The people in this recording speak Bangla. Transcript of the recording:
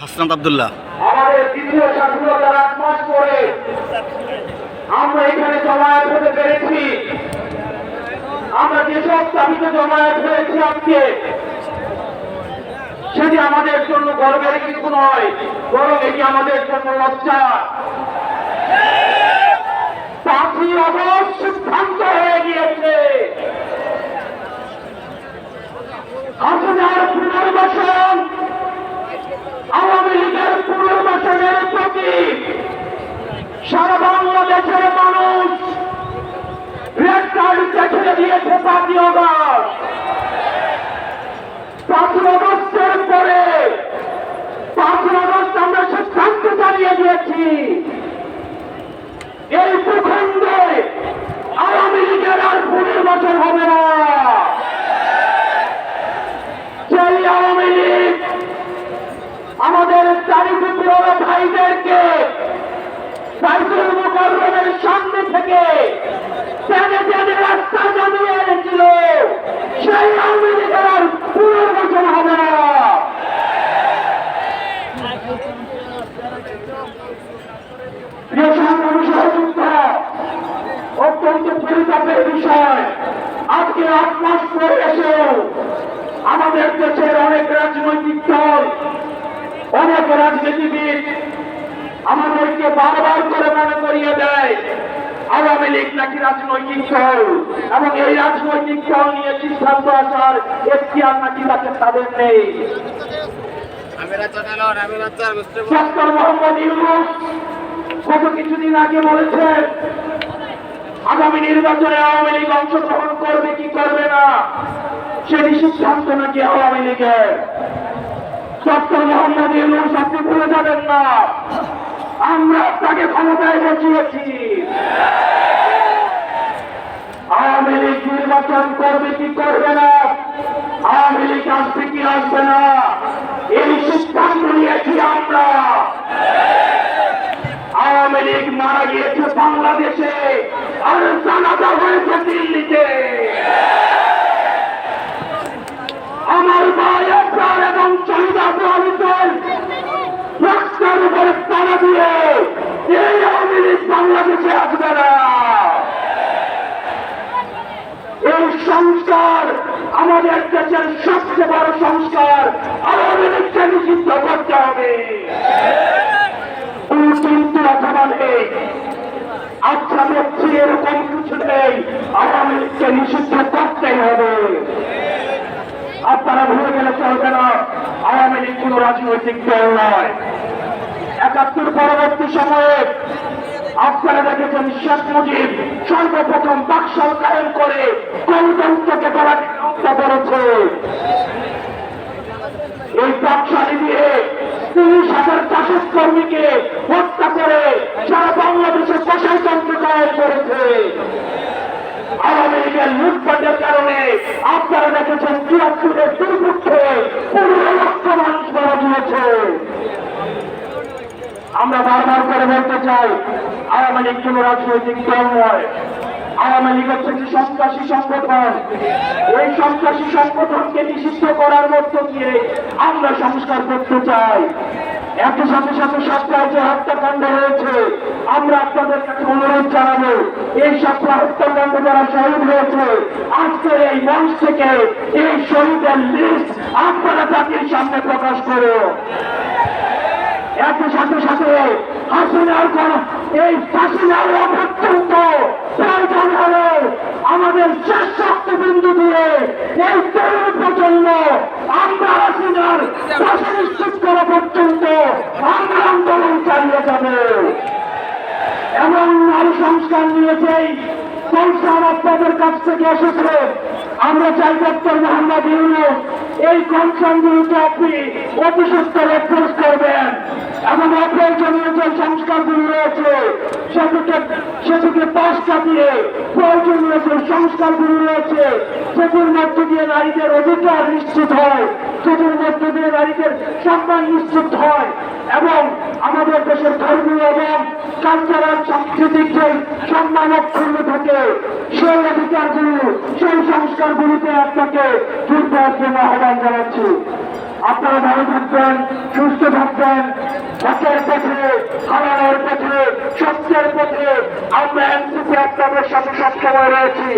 হাসনাত আব্দুল্লাহ। আমাদের দ্বিতীয় স্বাধীনতার 8 মাস পরে আমরা এখানে জমায়েত হতে পেরেছি। আমরা যেসব দাবিতে জমায়েত হয়েছি আজকে, সেটি আমাদের জন্য গর্বের কিছু নয়, বরং এটি আমাদের জন্য লজ্জা। 5ই আগস্ট সিদ্ধান্ত হয়ে গিয়েছে হাসিনার পুনর্বাসন, আওয়ামী লীগের পুনর্বাসনের প্রতি সারা বাংলাদেশের মানুষ রেড কার্ড দেখে দিয়েছে। 5ই আগস্ট, 5ই আগস্টের পরে 5ই আগস্ট আমরা সিদ্ধান্ত জানিয়ে দিয়েছি, এই ভূখণ্ডে আওয়ামী লীগের আর পুনর্বাসন হবে না। সেই আওয়ামী লীগ আমাদের চারিপুত্র ভাইদেরকে বাইতুল মুকাররমের সামনে থেকে টেনে টেনে রাস্তা জানিয়ে এনেছিল, সেই আওয়ামী লীগের আর পুনর্বাসন হবে না। প্রিয় সংগ্রামী সহযোদ্ধা, অত্যন্ত পরিতাপের বিষয়, আজকে 8 মাস পরে এসেও আমাদের দেশের অনেক রাজনৈতিক দল, অনেক রাজনীতিবিদ আমাদেরকে বারবার করে মনে করিয়ে দেয় আওয়ামী লীগ নাকি রাজনৈতিক দল, এবং এই রাজনৈতিক দল নিয়ে সিদ্ধান্ত আসার এখতিয়ার নাকি তাদের নেই। ডক্টর মোহাম্মদ ইউনূস গত কিছুদিন আগে বলেছেন আগামী নির্বাচনে আওয়ামী লীগ অংশগ্রহণ করবে কি করবে না সেটি সিদ্ধান্ত নাকি আওয়ামী লীগের। ডক্টর মোহাম্মদ ইউনূস, আপনি ভুলে যাবেন না, আমরা তাকে ক্ষমতায় বসিয়েছি। আওয়ামী লীগ নির্বাচন করবে কি করবে না, আওয়ামী লীগ আসবে কি আসবে না, এই সিদ্ধান্ত নিয়েছি আমরা। আওয়ামী লীগ মারা গিয়েছে বাংলাদেশে, আর জানাজা হয়েছে দিল্লিতে। আমার ভাই আপনার এবং শহীদ আবু আলিদের রক্তের উপরে তারা দিয়ে এই আওয়ামী লীগ বাংলাদেশে আসবে না। এই সংস্কার আমাদের দেশের সবচেয়ে বড় সংস্কার, আওয়ামী লীগকে নিষিদ্ধ করতে হবে। কিন্তু অথবা নেই, আচ্ছা দেখছি এরকম কিছু নেই, আওয়ামী লীগকে নিষিদ্ধ করতেই হবে। আপনারা ভুলে গেলে চলবে না, আওয়ামী লীগ কোন রাজনৈতিক দল নয়। ৭১ পরবর্তী সময়ে আপনারা দেখেছেন শেখ মুজিব সর্বপ্রথম বাকশাল কায়েম করে গণতন্ত্রকে গলাটি রক্ষা করেছে। এই বাকশালী দিয়ে ৩০,০০০ চাষক কর্মীকে হত্যা করে সারা বাংলাদেশের কষাইতন্ত্র কায়েম করেছে। আওয়ামী লীগের লুটপাটের কারণে আপনারা দেখেছেন ৭৪-এর দুর্ভিক্ষে ১৫ লক্ষ মানুষ মারা গিয়েছে। আমরা বারবার করে বলতে চাই, আওয়ামী লীগ কোন রাজনৈতিক দল নয়। আওয়ামী লীগ হচ্ছে একটি সন্ত্রাসী সংগঠন। এই সন্ত্রাসী সংগঠনকে নিষিদ্ধ করার মধ্য দিয়ে আমরা সংস্কার করতে চাই। একই সাথে সাথে সপ্তাহে যে হত্যাকাণ্ড হয়েছে, আমরা আপনাদের কাছে অনুরোধ জানাবো, এই সপ্তাহ হত্যাকাণ্ড যারা শহীদ হয়েছে, আজকের এই মঞ্চ থেকে এই শহীদের লিস্ট আপনারা জাতির সামনে প্রকাশ করো। একই সাথে সাথে হাসিনার এই ফাঁসি নেওয়া পর্যন্ত প্রয়োজন হলে আমাদের শেষ শক্তিবিন্দু দিয়ে এই তরুণ প্রজন্ম আমরা হাসিনার ফাঁসি নিশ্চিত করা পর্যন্ত আমরা আন্দোলন চালিয়ে যাবে। এবং নারী সংস্কার নিয়ে যেই কনসার্ন আপনাদের কাছ থেকে এসেছে, আমরা চাই ডক্টর মোহাম্মদ ইউনূস এই কনসার্নগুলোকে আপনি অতি সত্বর অ্যাপ্রোচ করবেন এবং অপ্রয়োজনীয় যে সংস্কারগুলো রয়েছে সেটিকে পাশ কাটিয়ে প্রয়োজনীয় যে সংস্কারগুলো রয়েছে সেটির মধ্য দিয়ে নারীদের অধিকার নিশ্চিত হয়, সেটির মধ্য দিয়ে নারীদের সম্মান নিশ্চিত হয় এবং আমাদের দেশের ধর্মীয় এবং কালচারাল সাংস্কৃতিক যে সম্মান অক্ষুণ্ণ থাকে, সেই অধিকারগুলো, সেই সংস্কারগুলিতে আপনাকে যুদ্ধের জন্য আহ্বান জানাচ্ছি। আপনারা ভালো থাকবেন, সুস্থ থাকবেন। হকের পথে, হারানোর পথে, সত্যের পথে আমরা এনসিপি আপনাদের সাথে সবসময় রয়েছি।